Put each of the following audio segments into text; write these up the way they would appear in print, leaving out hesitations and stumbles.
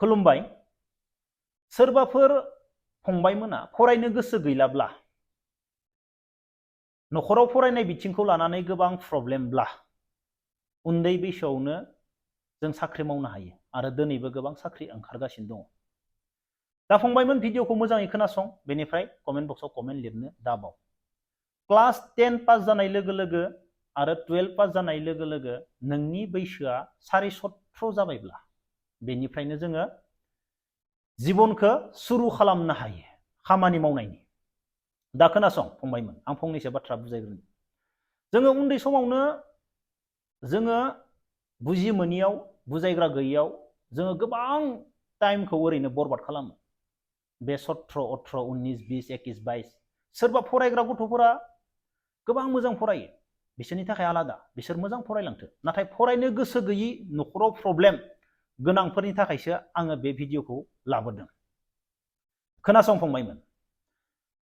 खुलुमबाय। सोरबाफोर फंबायमोना फरायनो गोसो गैलाब्ला, नखराव फरायनाय बिथिंखौ लानानै गोबां प्रब्लेमब्ला उन्दै बैसोआवनो जों साख्रि मावनो हायो आरो दिनैबो गोबां साख्रि ओंखारगासिनो दङ। दा फंबायमोन, भिडिअखौ मोजाङै खोनासं, बेनिफ्राय कमेन्ट बक्सआव कमेन्ट लिरनो दाबाव। क्लास 10 पास जानाय लोगो लोगो आरो 12 पास जानाय लोगो लोगो नोंनि बैसोआ 17.5 जाबायब्ला बेनिफ्रायनो जोङो जिबनखौ सुरु खालामनो हायो खामानि मावनायनि। दा खोनासं फंबायमोन, आं फंनैसो बाथ्रा बुजायग्रोनि। जोङो उन्दै समावनो जोङो बुजि मोनियाव, बुजायग्रा गैयियाव जोङो गोबां टाइमखौ ओरैनो बरबाद खालामो। बे 17, 18, 19, 20, 21, 22 सोरबा फरायग्रा गथ'फोरा गोबां मोजां फरायो, बिसोरनि थाखाय आलादा, बिसोर मोजां फरायलांथो। नाथाय फरायनो गोसो गैयि, नखराव प्रब्लेम गोनांफोरनि थाखायसो आङो बे भिडिअखौ लाबोदों। खोनासं फंबायमोन,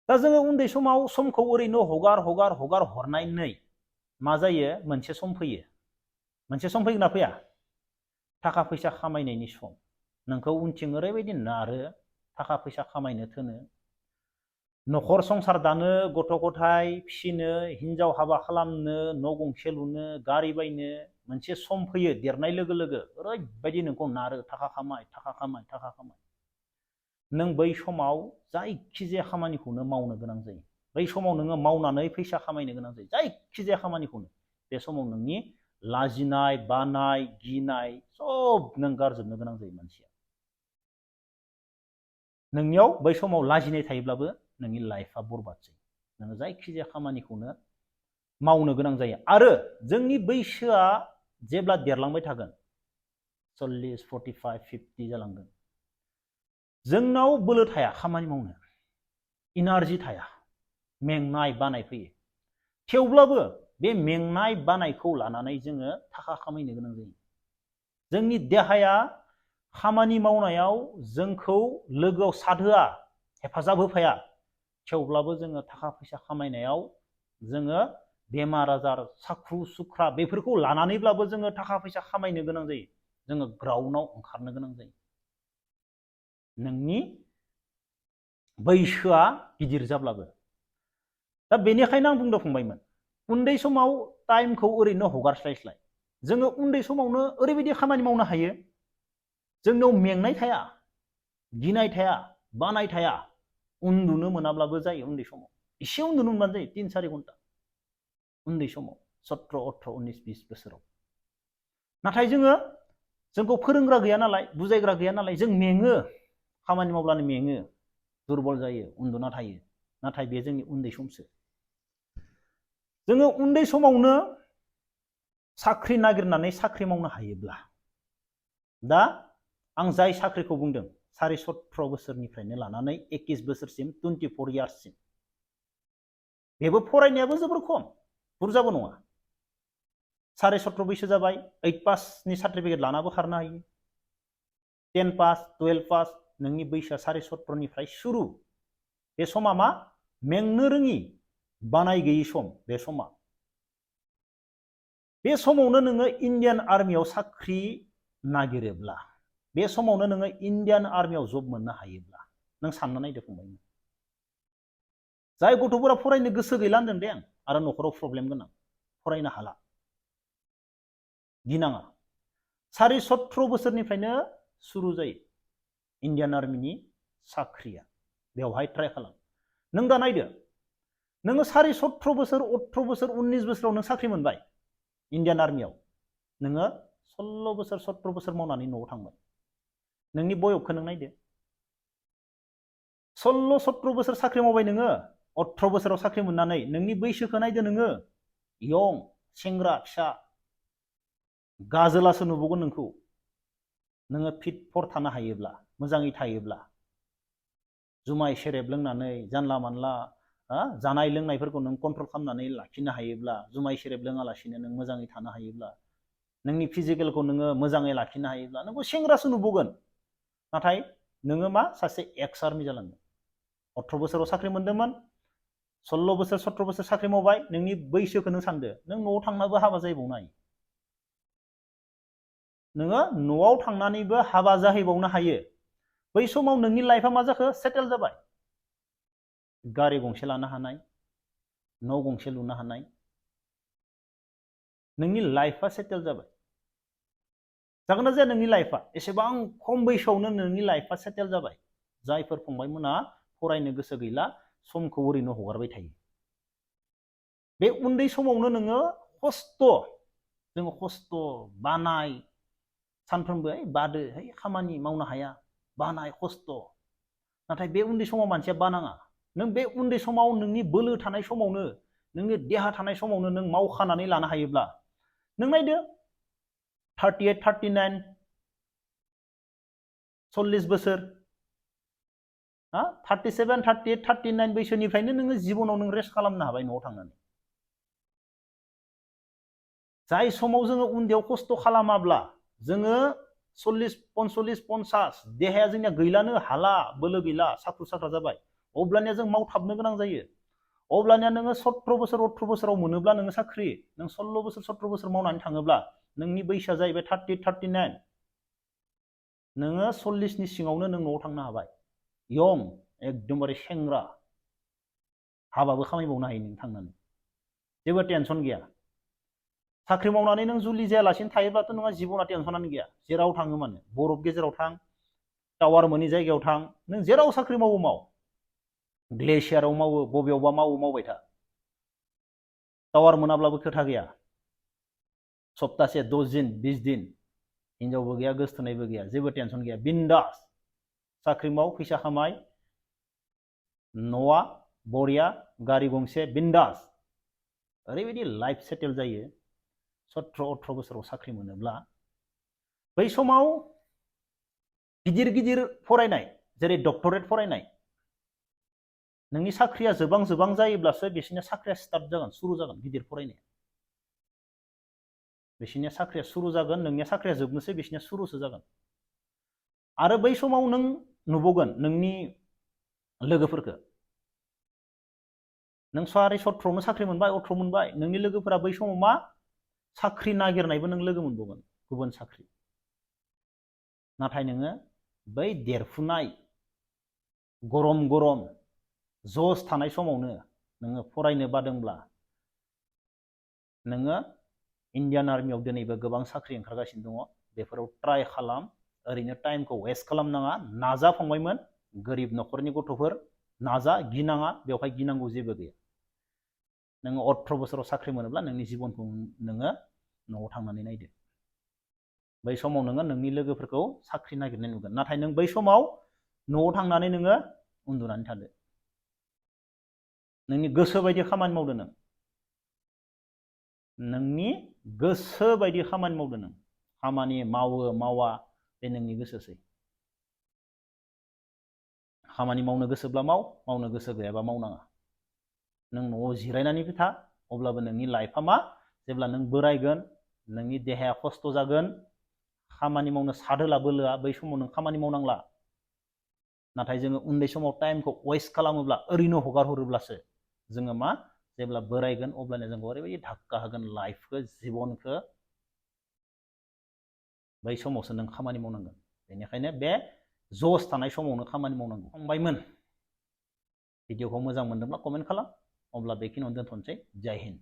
दा जोङो उन्दै समाव समखौ ओरैनो हगार हरनानै मा जायो? मोनसे सम फैयो। मोनसे सम फैगोन ना फैया? थाखा फैसा खामायनायनि सम। नोंखौ उनथिं ओरैबायदि नारो, थाखा फैसा खामायनो थोनो, नखर संसार दानो, गथ' गथाय फिसिनो, हिनजाव हाबा खालामनो, न' गंसे लुनो, गारि बायनो मोनसे सम फैयो। देरनाय लोगो लोगो ओरैबायदि नोंखौ नारो, थाखा खामाय, थाखा खामाय, थाखा खामाय। नों बै समाव जायखिजाया खामानिखौनो मावनो गोनां जायो। बै समाव नोङो मावनानै फैसा खामायनो गोनां जायो, जायखिजाया खामानिखौनो। बे समाव नोंनि लाजिनाय, बानाय, गिनाय सब नों गारजोबनो गोनां जायो मानसिया। नोंनियाव बै समाव लाजिनाय थायोब्लाबो नोंनि लाइफआ बरबाद जायो। नोङो जायखिजाया खामानिखौनो मावनो गोनां जायो। आरो जोंनि बैसोआ जेब्ला देरलांबाय थागोन, 40, 45, 50 जालांगोन, जोंनाव बोलो थाया खामानि मावनो, इनार्जि थाया, मेंनाय बानाय फैयो। थेवब्लाबो बे मेंनाय बानायखौ लानानै जोङो थाखा खामायनो गोनां जायो। जोंनि देहाया खामानि मावनायाव जोंखौ लोगोआव साथ होआ, हेफाजाब होफाया। थेवब्लाबो जोङो थाखा फैसा खामायनायाव जोङो बेमार आजार, साख्रु सुख्रा बेफोरखौ लानानैब्लाबो जोङो थाखा फैसा खामायनो गोनां जायो। जोङो ग्राउन्डआव ओंखारनो गोनां जायो। नोंनि बैसोआ गिदिर जाब्लाबो। दा बेनिखायनो आं बुंदों फंबायमोन, उन्दै समाव टाइमखौ ओरैनो हगारस्लायस्लाय जोङो उन्दै समावनो ओरैबायदि खामानि मावनो हायो, जोंनाव मेंनाय थाया, गिनाय थाया, बानाय थाया। उन्दुनो मोनाब्लाबो जायो उन्दै समाव। एसे उन्दुनो मोनबानो जायो, 3-4 घन्टा उन्दै समाव, 17, 18, 19, 20 बोसोराव। नाथाय जोंखौ फोरोंग्रा गैया नालाय, बुजायग्रा गैया नालाय, जों मेङो, खामानि मावब्लानो मेङो, दुरबल जायो, उन्दुना थायो। नाथाय बे जोंनि उन्दै समसो। जोङो उन्दै समावनो साख्रि नागिरनानै साख्रि मावनो हायोब्ला, दा आं जाय साख्रिखौ बुंदों 17.5 बोसोरनिफ्रायनो लानानै 21 बोसोरसिम, 24 इयार्ससिम, बेबो फरायनायाबो जोबोर खम, बुरजाबो नङा। 17.5 बैसो जाबाय, 8 पासनि सार्टिफिकेट लानाबो खारनो हायो। 10 पास, 12 पास, नोंनि बैसोआ 17.5निफ्राय सुरु। बे समा मा? मेंनो रोङि, बानाय गैयि सम। बे समा, बे समावनो नोङो इन्डियान आर्मियाव साख्रि नागिरोब्ला, बे समावनो नोङो इन्डियान आर्मियाव जब मोननो हायोब्ला, नों सानना नायदो फंबाय। जाय गथ'फोरा फरायनो गोसो गैला होनदों दे आं, आरो नखराव प्रब्लेम गोनां, फरायनो हाला, गिनाङा। 17.5 बोसोरनिफ्रायनो सुरु जायो इन्डियान आर्मिनि साख्रिया। बेवहाय ट्राइ खालाम। नों दा नायदो, नोङो 17.5 बोसोर, 18 बोसोर, 19 बोसोराव नों साख्रि मोनबाय इन्डियान आर्मियाव। नोङो 16 बोसोर, 17 बोसोर मावनानै न'आव थांबाय। नोंनि बयसखौ नों नायदो। 16, 17 बोसोर साख्रि मावबाय नोङो, 18 बोसोराव साख्रि मोननानै नोंनि बैसोखौ नायदो नोङो, यं, सेंग्रा फिसा, गाजोलासो नुबावगोन नोंखौ। नोङो फिट फर थानो हायोब्ला, मोजाङै थायोब्ला, जुमाय सेरेब लोंनानै जानला मानला जानाय लोंनायफोरखौ नों कन्ट्रल खालामनानै लाखिनो हायोब्ला, जुमाय सेरेब लोङालासिनो नों मोजाङै थानो हायोब्ला, नोंनि फिजिकेलखौ नोङो मोजाङै लाखिनो हायोब्ला, नोंखौ सेंग्रासो नुबावगोन। नाथाय नोङो मा? सासे एक्स आर्मि जालांगोन। 18 बोसोराव साख्रि मोनदोंमोन, 16 बोसोर, 17 बोसोर साख्रि मावबाय, नोंनि बैसोखौ नों सानदो, नों न'आव थांनाबो हाबा जाहैबावनो हायो। नोङो न'आव थांनानैबो हाबा जाहैबावनो हायो। बै समाव नोंनि लाइफआ मा जाखो? सेटेल जाबाय। गारि गंसे लानो हानाय, न' गंसे लुनो हानाय, नोंनि लाइफआ सेटेल जाबाय। जागोन ना जाया नोंनि लाइफआ? एसेबां खम बैसोआवनो नोंनि लाइफआ सेटेल जाबाय। जायफोर फंबायमोना फरायनो गोसो गैला, समखौ ओरैनो हगारबाय थायो। बे उन्दै समावनो नोङो जोङो खस्थ, बानाय, सानफ्रोमबो बादो, खामानि मावनो हाया, बानाय, खस्थ। नाथाय बे उन्दै समाव मानसिया बानाङा। नों बे उन्दै समाव नोंनि बोलो थानाय समावनो, नोंनि देहा थानाय समावनो नों मावखानानै लानो हायोब्ला, नों नायदो 38, 39, 40 बोसोर, 37, 38, 39 बैसोनिफ्रायनो नोङो जिबनाव नों रेस्ट खालामनो हाबाय न'आव थांनानै। जाय समाव जोङो उन्दैयाव खस्थ खालामाब्ला, जोङो 40, 45, 50 देहाया जोंनिया गैलानो हाला, बोलो गैला, साख्रु साख्रा जाबाय, अब्लानिया जों मावथाबनो गोनां जायो। अब्लानिया नोङो 17 बोसोर 18 बोसोराव मोनोब्ला नोङो साख्रि, नों 16 बोसोर 17 बोसोर मावनानै थाङोब्ला नोंनि बैसोआ जाहैबाय 30, 39, नोङो 40नि सिङावनो नों न'आव थांनो हाबाय। यं, एकदमबारे सेंग्रा, हाबाबो खामायबावनो हायो नों थांनानै, जेबो टेनसन गैया। साख्रि मावनानै नों जुलि जायालासिनो थायोब्लाथ' नोंहा जिबना टेनसनानो गैया। जेराव थाङो मानो, बरफ गेजेराव थां, टावार मोनै जायगायाव थां, नों जेराव साख्रि मावो माव, ग्लेसियाराव मावो, बबेयावबा मावो, मावबाय था। टावार मोनाब्लाबो खोथा गैया। सप्तासे 10 दिन 20 दिन हिनजावबो गैया, गोसथोनायबो गैया, जेबो टेनसन गैया, बिन्दास साख्रि माव, फैसा खामाय, न'आ बरिया, गारि गंसे, बिन्दास। ओरैबायदि लाइफ सेटेल जायो 17-18 बोसोराव साख्रि मोनोब्ला। बै समाव गिदिर गिदिर फरायनाय, जेरै डक्टरेट फरायनाय, नोंनि साख्रिया जोबां जायोब्लासो बिसोरनि साख्रिया स्टार्ट जागोन, सुरु जागोन। गिदिर फरायनाया बिसोरनिया साख्रिया सुरु जागोन, नोंनिया साख्रिया जोबनोसै, बिसोरनिया सुरुसो जागोन। आरो बै समाव नों नुबावगोन नोंनि लोगोफोरखौ, नों 17 साख्रि मोनबाय, 18 मोनबाय, नोंनि लोगोफोरा बै समाव मा साख्रि नागिरनायबो नों लोगो मोनबावगोन, गुबुन साख्रि। नाथाय नोङो बै देरफुनाय गरम गरम जस थानाय समावनो नोङो फरायनो बादोंब्ला, नोङो इन्डियान आर्मियाव दिनैबो गोबां साख्रि ओंखारगासिनो दङ, बेफोराव ट्राइ खालाम, ओरैनो टाइमखौ वेस्ट खालामनाङा, नाजा फंबायमोन, गोरिब न'खरनि गथ'फोर, नाजा, गिनाङा, बेवहाय गिनांगौ जेबो गैया। नोङो 18 बोसोराव साख्रि मोनोब्ला नोंनि जिबनखौ नोङो न'आव थांनानै नायदो। बै समाव नोङो नोंनि लोगोफोरखौ साख्रि नागिरनाय नुगोन, नाथाय नों बै समाव न'आव थांनानै नोङो उन्दुनानै थादो, नोंनि गोसो बायदि खामानि मावदो, नोंनि गोसो बायदि खामानि मावदो। नों खामानि मावो मावा बे नोंनि गोसोसै। खामानि मावनो गोसोब्ला माव, मावनो गोसो गैयाबा मावनाङा। नों न'आव जिरायनानै था, अब्लाबो नोंनि लाइफआ मा, जेब्ला नों बोरायगोन, नोंनि देहाया खस्थ जागोन, खामानि मावनो सादोला बोलोआ, बै समाव नों खामानि मावनांला। नाथाय जोङो उन्दै समाव टाइमखौ वेस्ट खालामोब्ला, ओरैनो हगार हरोब्लासो जोङो मा, जेब्ला बोरायगोन अब्लानो जों ओरैबायदि धाक्का होगोन लाइफखौ, जिबनखौ, बै समावसो नों खामानि मावनांगोन। बेनिखायनो बे जस थानाय समावनो खामानि मावनांगौ। फंबायमोन, भिडिअखौ मोजां मोनदोंब्ला कमेन्ट खालाम, अब्ला बेखिनियावनो दोनथ'नोसै। जय हिन्द।